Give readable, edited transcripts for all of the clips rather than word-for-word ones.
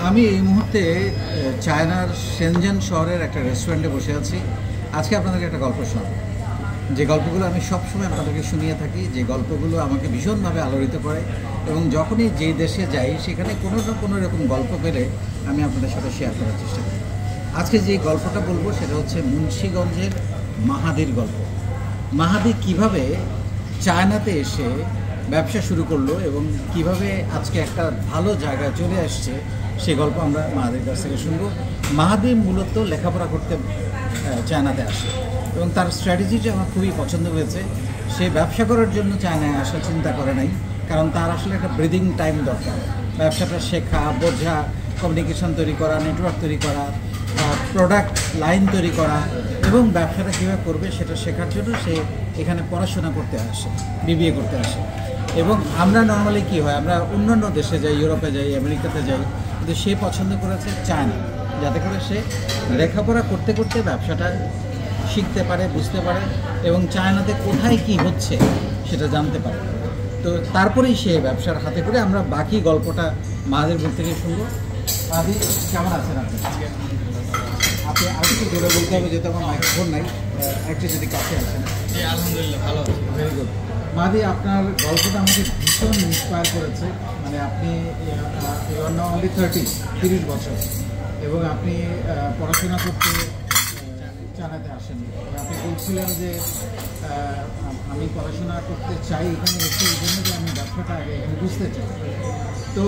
আমি এই মুহূর্তে চায়নার শেনজেন শহরের একটা রেস্টুরেন্টে বসে আছি। আজকে আপনাদেরকে একটা গল্প শোনাব, যে গল্পগুলো আমি সবসময় আপনাদেরকে শুনিয়ে থাকি, যে গল্পগুলো আমাকে ভীষণভাবে আলোড়িত করে এবং যখনই যেই দেশে যাই সেখানে কোনো না কোনো রকম গল্প পেলে আমি আপনাদের সাথে শেয়ার করার চেষ্টা করি। আজকে যে গল্পটা বলবো সেটা হচ্ছে মুন্সিগঞ্জের মাহাদির গল্প। মাহাদি কিভাবে চায়নাতে এসে ব্যবসা শুরু করলো এবং কিভাবে আজকে একটা ভালো জায়গায় চলে আসছে, সেই গল্প আমরা মাহাদির কাছ থেকে শুনবো। মাহাদি মূলত লেখাপড়া করতে চায়নাতে আসে এবং তার স্ট্র্যাটেজিটা আমার খুবই পছন্দ হয়েছে। সে ব্যবসা করার জন্য চায়নায় আসা চিন্তা করে নাই, কারণ তার আসলে একটা ব্রিদিং টাইম দরকার। ব্যবসাটা শেখা, বোঝা, কমিউনিকেশন তৈরি করা, নেটওয়ার্ক তৈরি করা, প্রোডাক্ট লাইন তৈরি করা এবং ব্যবসাটা কীভাবে করবে সেটা শেখার জন্য সে এখানে পড়াশোনা করতে আসে, বিবিএ করতে আসে। এবং আমরা নর্মালি কী হয়, আমরা অন্যান্য দেশে যাই, ইউরোপে যাই, আমেরিকাতে যাই, কিন্তু সে পছন্দ করেছে চায়না, যাতে করে সে লেখাপড়া করতে করতে ব্যবসাটা শিখতে পারে, বুঝতে পারে এবং চায়নাতে কোথায় কি হচ্ছে সেটা জানতে পারে। তো তারপরেই সে ব্যবসার হাতে করে আমরা বাকি গল্পটা মাহাদির মুখ থেকে শুনবো। মাহাদি, কেমন আছেন আপনি? আপনি আর কিছু জোরে বলতে হবে, যেহেতু আমার মাইক্রোফোন নাই, একটু যদি কাছে আসেন। আলহামদুলিল্লাহ ভালো আছি। Very good. মাহাদি, আপনার গল্পটা আমাকে ভীষণ ইন্সপায়ার করেছে। মানে আপনি অনলি 30 বছর এবং আপনি পড়াশোনা করতে চায়নাতে আসেন। আপনি বলছিলেন যে আমি পড়াশোনা করতে চাই এখানে এসে, এই জন্য যে আমি ব্যবসাটা আগে এখানে বুঝতে চাই। তো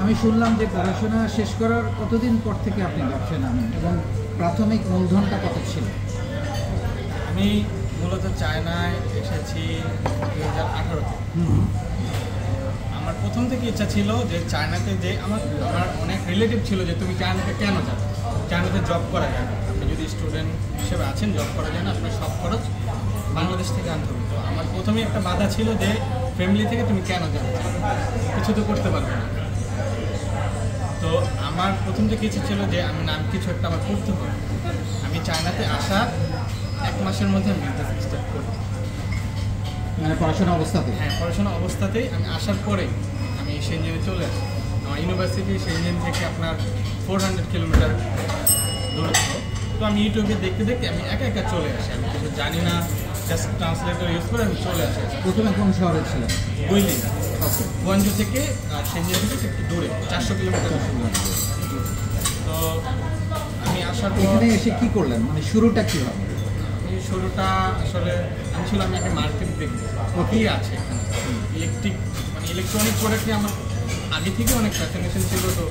আমি শুনলাম যে পড়াশোনা শেষ করার কতদিন পর থেকে আপনি ব্যবসায় নামেন এবং প্রাথমিক মূলধনটা কত ছিল? আমি মূলত চায়নায় এসেছি 2018-তে। আমার প্রথম থেকে ইচ্ছা ছিল যে চায়নাতে যে আমার অনেক রিলেটিভ ছিল যে তুমি চায়নাতে কেন যাবে, চায়নাতে জব করা যায় না, আপনি যদি স্টুডেন্ট হিসেবে আছেন জব করা যায় না, আপনার সব খরচ বাংলাদেশ থেকে আনতে হবে। তো আমার প্রথমেই একটা বাধা ছিল যে ফ্যামিলি থেকে তুমি কেন যাবে, কিছু তো করতে পারবে না। তো আমার প্রথম থেকে ইচ্ছা ছিল যে আমি কিছু একটা আমার করতে হবে। আমি চায়নাতে আসার 1 মাসের মধ্যে আমি বিজনেস স্টার্ট করি। মানে পড়াশোনা অবস্থাতে? হ্যাঁ, পড়াশোনা অবস্থাতেই। আমি আসার পরে আমি শেনজেনে চলে আসি। আমার ইউনিভার্সিটি শেনজেন থেকে আপনার 400 কিলোমিটার দূরত্ব। তো আমি ইউটিউবে দেখতে দেখতে আমি একা একা চলে আসি। আমি কিছু জানি না, জাস্ট ট্রান্সলেটর ইউজ করে আমি চলে আসি। প্রথমে কোন শহরে ছিলেন? বুঝলি, ওকে। গুয়াংজু থেকে শেনজেন থেকে একটু দূরে, 400 কিলোমিটার। তো আমি আসার পর এখানে এসে কি করলেন, মানে শুরুটা কী হবে? শুরুটা আসলে আমি একটা মার্কেট দেখি কী আছে এখানে। ইলেকট্রনিক প্রোডাক্ট নিয়ে আমার আগে থেকে অনেক ফ্যাসিনেশন ছিল। তো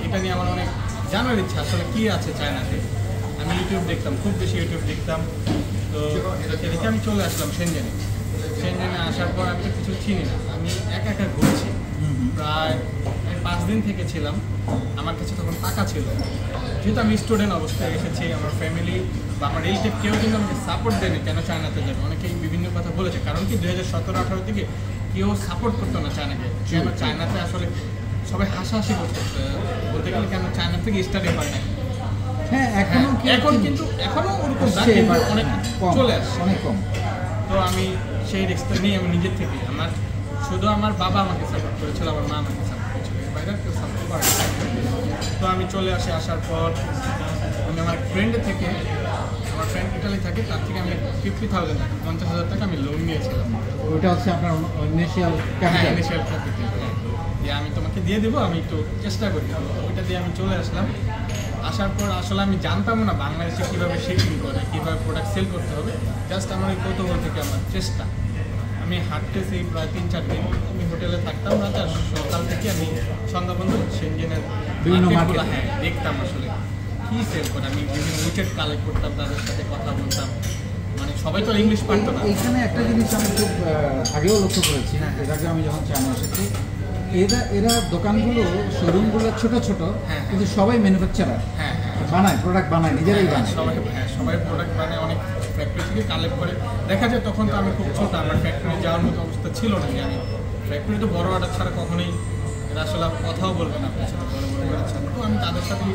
এটা নিয়ে আমার অনেক জানার ইচ্ছা আসলে কী আছে চায়নাতে। আমি ইউটিউব দেখতাম, খুব বেশি ইউটিউব দেখতাম। তো এটাকে দেখে আমি চলে আসলাম শেনজেনে। আসার পর আমি তো কিছু চিনি না, আমি একা একা ঘুরছি। প্রায় 5 দিন থেকে ছিলাম। আমার কাছে তখন টাকা ছিল, যেহেতু আমি স্টুডেন্ট অবস্থায় এসেছি। আমার ফ্যামিলি বা আমার রিলেটিভ কেউ কিন্তু আমাকে সাপোর্ট দেয়নি কেন চায়নাতে যাবে। অনেকেই বিভিন্ন কথা বলেছে, কারণ কি 2017-18 থেকে কেউ সাপোর্ট করতো না চায়নাকে। কেন চায়নাতে আসলে সবাই হাসাহাসি করতো, বলতে গেলে কেন চায়না থেকে স্টাডি হয় না। হ্যাঁ, এখন কিন্তু এখনও ওরকম অনেক চলে আসছে, অনেক কম। তো আমি সেই রিস্কটা নিয়ে আমি নিজের থেকে, শুধু আমার বাবা আমাকে সাপোর্ট করেছিল, আমার মা আমাকে সাপোর্ট করেছিল, এর বাইরে কেউ সাপোর্ট করে। তো আমি চলে আসি। আসার পর আমি আমার ফ্রেন্ডের থেকে, আমার ফ্রেন্ড ইটালি থাকে, তার থেকে আমি 50,000 টাকা, 50,000 টাকা আমি লোন নিয়েছিলাম। ওইটা হচ্ছে আপনার ইনিশিয়াল ক্যাপিটাল। যে আমি তোমাকে দিয়ে দেবো, আমি একটু চেষ্টা করি। ওইটা দিয়ে আমি চলে আসলাম। আসার পর আসলে আমি জানতাম না বাংলাদেশে কীভাবে শেপিং করে, কীভাবে প্রোডাক্ট সেল করতে হবে। জাস্ট আমার ওই কৌতূহল থেকে আমার চেষ্টা। আমি হাঁটতেছি প্রায় 3-4 দিন। আমি হোটেলে থাকতাম রাতে, আর সকাল থেকে আমি সন্ধ্যা পর্যন্ত শেনজেনের বিভিন্ন মার্কেট দেখতাম আসলে কী সেল করে। আমি বিভিন্ন উইকেট কালেক্ট করতাম, তাদের সাথে কথা বলতাম। মানে সবাই তো ইংলিশ পারতো না। এখানে একটা জিনিস আমি খুব আগেও লক্ষ্য করেছি, এর আগে আমি যখন চায়না এসেছি, এরা দোকানগুলো, শোরুমগুলো ছোট ছোট, কিন্তু সবাই ম্যানুফ্যাকচারার। বানায়, প্রোডাক্ট বানায়, নিজেরাই বানায়। সবাই প্রোডাক্ট বানায়, অনেক ফ্যাক্টরি থেকে কালেক্ট করে। দেখা যায় তখন তো আমি খুব ছোট, আমার ফ্যাক্টরি যাওয়ার মতো অবস্থা ছিল না। যে আমি ফ্যাক্টরি তো বড় অর্ডার ছাড়া কখনোই এরা আসলে কথাও বলবে না আপনার সাথে, বড় বড় অর্ডার ছাড়া। তো আমি তাদের সাথেই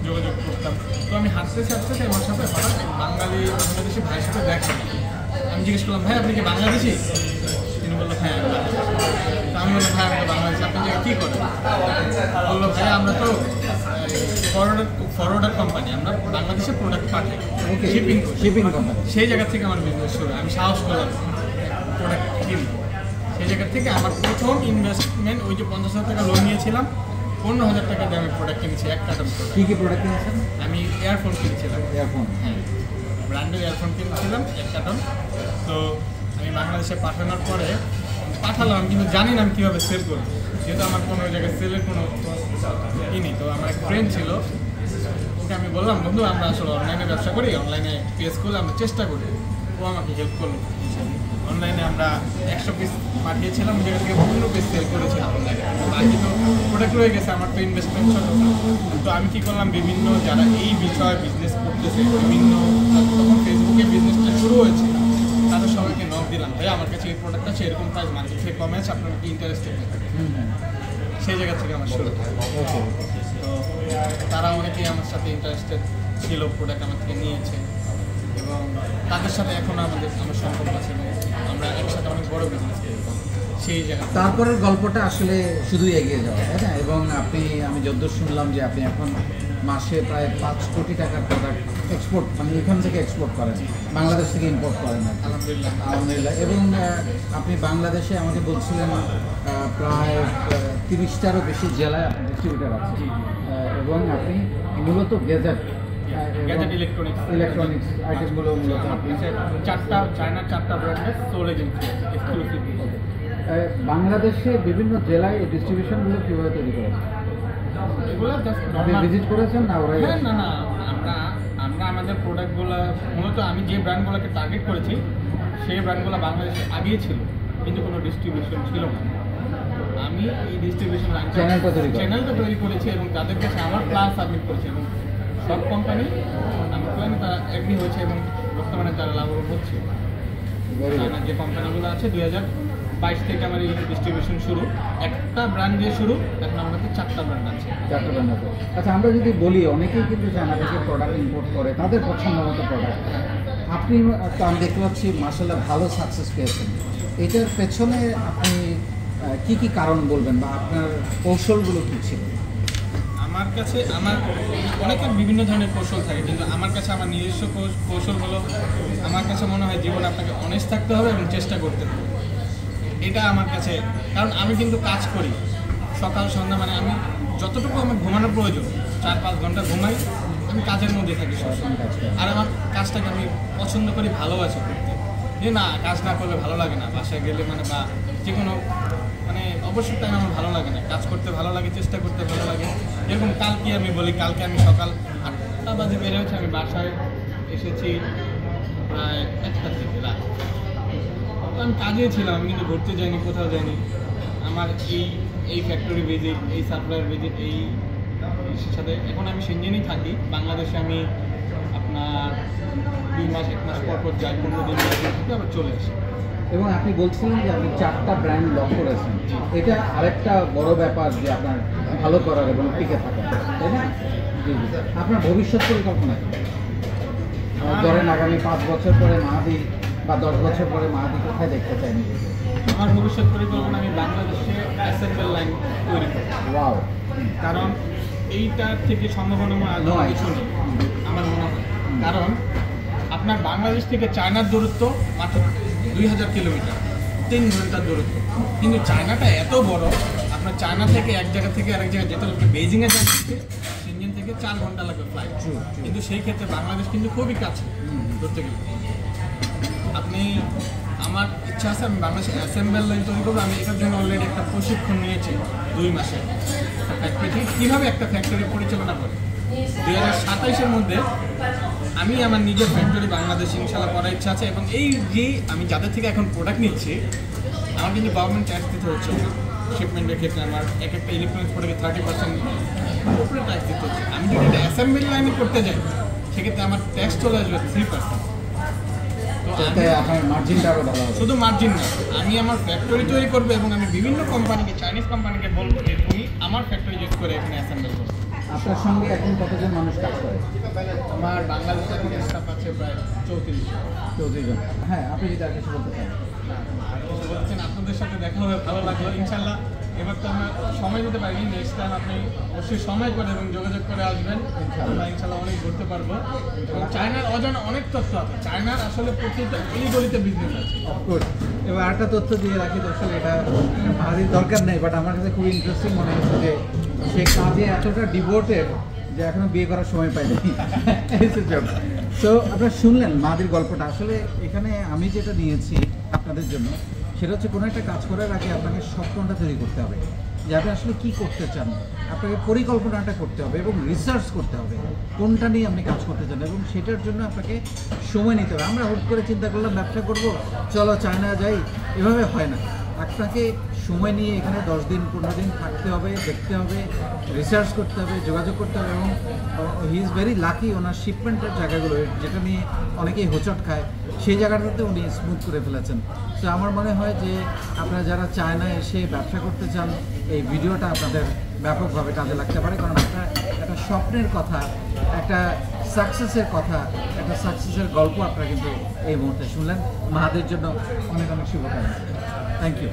যোগাযোগ করতাম। তো আমি হাঁটতেছি আমার সাথে হঠাৎ বাংলাদেশি ভাইয়ের সাথে দেখা। আমি জিজ্ঞেস করলাম, ভাই আপনি কি বাংলাদেশি? তিনি বললো হ্যাঁ। তো আমি বললাম ভাই আমি তো বাংলাদেশে, আপনি যে কী করেন? বললো ভাই আমরা তো ফরওয়ার্ডার কোম্পানি, আমরা বাংলাদেশে প্রোডাক্ট পাঠাই, ওকে, শিপিং শিপিং কোম্পানি। সেই জায়গা থেকে আমার বিজনেস শুরু। আমি সাহস করলাম প্রোডাক্ট কিনবো। সেই জায়গা থেকে আমার প্রথম ইনভেস্টমেন্ট ওই যে 50,000 টাকা লোন নিয়েছিলাম, 15,000 টাকা দিয়ে আমি প্রোডাক্ট কিনেছি, এক কার্টন প্রোডাক্ট। কী কী প্রোডাক্ট কিনেছেন? আমি ইয়ারফোন কিনেছিলাম, ইয়ারফোন। হ্যাঁ ব্র্যান্ডের ইয়ারফোন কিনেছিলাম এক কার্টন। তো আমি বাংলাদেশে পাঠানোর পরে পাঠালাম, কিন্তু জানি না আমি কীভাবে সেল করবো, যেহেতু আমার কোনো জায়গায় সেলের কোনো নেই। তো আমার এক ফ্রেন্ড ছিল, ওকে আমি বললাম বন্ধু আমরা আসলে অনলাইনে ব্যবসা করি, অনলাইনে পেজ করলে আমরা চেষ্টা করি। ও আমাকে হেল্প করলো। অনলাইনে আমরা 100 পিস পাঠিয়েছিলাম, ওই জায়গা থেকে 15 পিস সেল করেছিলাম অনলাইনে। বাকি তো প্রোডাক্ট রয়ে গেছে, আমার তো ইনভেস্টমেন্ট ছোট। তো আমি কী করলাম, বিভিন্ন যারা এই বিষয়ে বিজনেস করতেছে, বিভিন্ন তখন ফেসবুকে বিজনেসটা শুরু হয়েছে, তাদের সবাইকে নক দিলাম, ভাই আমার কাছে এই প্রোডাক্ট আছে, এরকম প্রাইস মার্কেট থেকে কমে আছে, আপনার কি ইন্টারেস্টেড? সেই জায়গা থেকে আমার শুরু। ওকে। তো তারা অনেকেই আমার সাথে ইন্টারেস্টেড ছিল, প্রোডাক্ট আমার থেকে নিয়েছে, এবং তাদের সাথে এখন আমার সম্পর্ক আছে এবং আমরা একসাথে অনেক বড় বিজনেস করি সেই জায়গা। তারপরের গল্পটা আসলে শুধুই এগিয়ে যাওয়া, তাই না? এবং আমি যদ্দূর শুনলাম যে আপনি এখন মাসে প্রায় 5 কোটি টাকার প্রোডাক্ট এক্সপোর্ট, মানে এখান থেকে এক্সপোর্ট করেন, বাংলাদেশ থেকে ইম্পোর্ট করেন আর কি। আলহামদুলিল্লাহ। আলহামদুলিল্লাহ। এবং আপনি বাংলাদেশে আমাকে বলছিলেন প্রায় 30টারও বেশি জেলায় আপনার ডিস্ট্রিবিউটার আছে। এবং আপনি মূলত গ্যাজেট ইলেকট্রনিক্স আইটেমগুলো মূলত আপনি চায়নার 4টা ব্র্যান্ডের সোল এজেন্সি এক্সক্লুসিভ। বাংলাদেশে বিভিন্ন জেলায় এই ডিস্ট্রিবিউশনগুলো কীভাবে তৈরি করেছেন? এগুলো জাস্ট আপনি ভিজিট করেছেন না ওরাই? না না, আমরা আমাদের প্রোডাক্টগুলো মূলত আমি যে ব্র্যান্ডগুলোকে টার্গেট করেছি সেই ব্র্যান্ডগুলো বাংলাদেশে আগেই ছিল, কিন্তু কোনো ডিস্ট্রিবিউশন ছিল না। আমি এই ডিস্ট্রিবিউশন চ্যানেলটা তৈরি করেছি এবং তাদের কাছে আমার প্ল্যান সাবমিট করেছি, এবং সব কোম্পানি আমার প্ল্যানে তারা এগ্রি হয়েছে এবং বর্তমানে তারা লাভবান হচ্ছে। চায়নার যে কোম্পানিগুলো আছে 2022 থেকে আমার এই ডিস্ট্রিবিউশন শুরু, একটা ব্র্যান্ড দিয়ে শুরু, এখন আমার কাছে 4টা ব্র্যান্ড আছে। 4টা ব্র্যান্ড আছে। আচ্ছা, আমরা যদি বলি অনেকেই কিন্তু চায়না থেকে প্রোডাক্ট ইম্পোর্ট করে, তাদের পছন্দ মতো প্রোডাক্ট। আপনি তো আমি দেখতে পাচ্ছি মাশাআল্লাহ ভালো সাকসেস পেয়েছেন। এটার পেছনে আপনি কি কি কারণ বলবেন বা আপনার কৌশলগুলো কী ছিল? আমার কাছে অনেকের বিভিন্ন ধরনের কৌশল থাকে, কিন্তু আমার কাছে আমার নিজস্ব কৌশল হলো, আমার কাছে মনে হয় জীবনে আপনাকে অনেস্ট থাকতে হবে এবং চেষ্টা করতে হবে। এটা আমার কাছে, কারণ আমি কিন্তু কাজ করি সকাল সন্ধ্যা, মানে আমি যতটুকু আমার ঘুমানোর প্রয়োজন 4-5 ঘন্টা ঘুমাই, আমি কাজের মধ্যে থাকি সবসময়। আর আমার কাজটাকে আমি পছন্দ করি, ভালোবাসি করতে, যে না কাজ না করলে ভালো লাগে না, বাসায় গেলে মানে বা যে কোনো মানে অবশ্যই টাইম আমার ভালো লাগে না, কাজ করতে ভালো লাগে, চেষ্টা করতে ভালো লাগে। এরকম কালকে আমি বলি, কালকে আমি সকাল 8টা বাজে বের হয়েছি, আমি বাসায় এসেছি প্রায় 1টা থেকে রাত। আমি কাজে ছিলাম, আমি কিন্তু ঘুরতে যাইনি, কোথাও যাইনি। আমার এই ফ্যাক্টরি ভিজিট, এই সাপ্লায়ার ভিজিট, এই সাথে এখন আমি সেনজেনেই থাকি। বাংলাদেশে আমি আপনার 2 মাস 1 মাস পর যাই, 15 দিন থেকে আবার চলে আসি। এবং আপনি বলছিলেন যে আপনি 4টা ব্র্যান্ড লক করেছেন, এটা আরেকটা বড় ব্যাপার যে আপনার ভালো করার এবং টিকে থাকা, তাই না? জি জি। আপনার ভবিষ্যৎ পরিকল্পনা কি? ধরেন আগামী 5 বছর পরে মাহাদি বা 10 বছর পরে মাহাদি কোথায় দেখতে চাই নিজেকে? আমার ভবিষ্যৎ পরিকল্পনা, আমি বাংলাদেশে অ্যাসেম্বল লাইন তৈরি করব। ওয়াও। কারণ এইটার থেকে সম্ভাবনাময় আগে কিছু নেই আমার মনে হয়। কারণ আপনার বাংলাদেশ থেকে চায়নার দূরত্ব মাত্র 2000 কিলোমিটার, 3 ঘন্টার দূরত্ব। কিন্তু চায়নাটা এত বড়, আপনার চায়না থেকে এক জায়গা থেকে আরেক জায়গায় যেতে হলে বেজিংয়ে যাচ্ছে, সেনজেন থেকে 4 ঘন্টা লাগবে ফ্লাইট। কিন্তু সেই ক্ষেত্রে বাংলাদেশ কিন্তু খুবই কাছে ধরতে গেলে। আপনি, আমার ইচ্ছা আছে আমি বাংলাদেশে অ্যাসেম্বল লাইন তৈরি করবো। আমি এটার জন্য অলরেডি একটা প্রশিক্ষণ নিয়েছি 2 মাসে। ফ্যাক্টরি থেকে কীভাবে একটা ফ্যাক্টরি পরিচালনা করে 2027-এর মধ্যে আমি আমার নিজের ফ্যাক্টরি বাংলাদেশে ইনশাল্লাহ করার ইচ্ছা আছে। এবং এই যে আমি যাদের থেকে এখন প্রোডাক্ট নিচ্ছি, আমার কিন্তু গভর্নমেন্ট ট্যাক্স দিতে হচ্ছে না। শিপমেন্টের ক্ষেত্রে আমার এক একটা ইলেকট্রনিক্স প্রোডাক্টে 30% উপরে ট্যাক্স দিতে হচ্ছে। আমি যদি এটা অ্যাসেম্বলি লাইনে করতে যাই, সেক্ষেত্রে আমার ট্যাক্স চলে আসবে 3%। আপনার মার্জিনটা আরও ভালো হবে। শুধু মার্জিন না, আমি আমার ফ্যাক্টরি তৈরি করবো এবং আমি বিভিন্ন কোম্পানিকে, চাইনিজ কোম্পানিকে বলবো যে তুমি আমার ফ্যাক্টরি ইউজ করে এখানে অ্যাসেম্বল করো। আপনার সঙ্গে এখন কতজন মানুষ কাজ করে? আমার বাংলাদেশে এখন স্টাফ আছে প্রায় 34 জন। হ্যাঁ, আপনি যদি আর কিছু বলতে চান। কিছু বলছেন, আপনাদের সাথে দেখা হয়ে ভালো লাগলো। ইনশাল্লাহ এবার তো আমরা সময় দিতে পারিনি, নেক্সট টাইম আপনি অবশ্যই সময় করে এবং যোগাযোগ করে আসবেন, আমরা ইনশাল্লাহ অনেক ঘুরতে পারবো। এবং চায়নার অজানা অনেক তথ্য আছে, চায়নার আসলে প্রতিটা অলিগলিতে বিজনেস আছে। অফকোর্স। এবার আরেকটা তথ্য দিয়ে রাখি দর্শক, এটা ভারীর দরকার নেই, বাট আমার কাছে খুবই ইন্টারেস্টিং মনে হচ্ছে যে সে কাজে এতটা ডিভোটেড যে এখনো বিয়ে করার সময় পাইনি। সো আপনারা শুনলেন মাদির গল্পটা। আসলে এখানে আমি যেটা নিয়েছি আপনাদের জন্য সেটা হচ্ছে কোনো একটা কাজ করার আগে আপনাকে স্বপ্নটা তৈরি করতে হবে যে আপনি আসলে কী করতে চান, আপনাকে পরিকল্পনাটা করতে হবে এবং রিসার্চ করতে হবে কোনটা নিয়ে আপনি কাজ করতে চান, এবং সেটার জন্য আপনাকে সময় নিতে হবে। আমরা হুট করে চিন্তা করলাম ব্যবসা করব, চলো চায়না যাই, এভাবে হয় না। আপনাকে সময় নিয়ে এখানে 10 দিন 15 দিন থাকতে হবে, দেখতে হবে, রিসার্চ করতে হবে, যোগাযোগ করতে হবে। এবং হি ইজ ভেরি লাকি, ওনার শিপমেন্টের জায়গাগুলো যেটা নিয়ে অনেকেই হোঁচট খায় সেই জায়গাটাতে উনি স্মুথ করে ফেলেছেন। তো আমার মনে হয় যে আপনারা যারা চায়নায় এসে ব্যবসা করতে চান, এই ভিডিওটা আপনাদের ব্যাপকভাবে কাজে লাগতে পারে, কারণ আপনার একটা স্বপ্নের কথা, একটা সাকসেসের কথা, একটা সাকসেসের গল্প আপনারা কিন্তু এই মুহূর্তে শুনলেন। মাহাদের জন্য অনেক অনেক শুভকামনা। Thank you.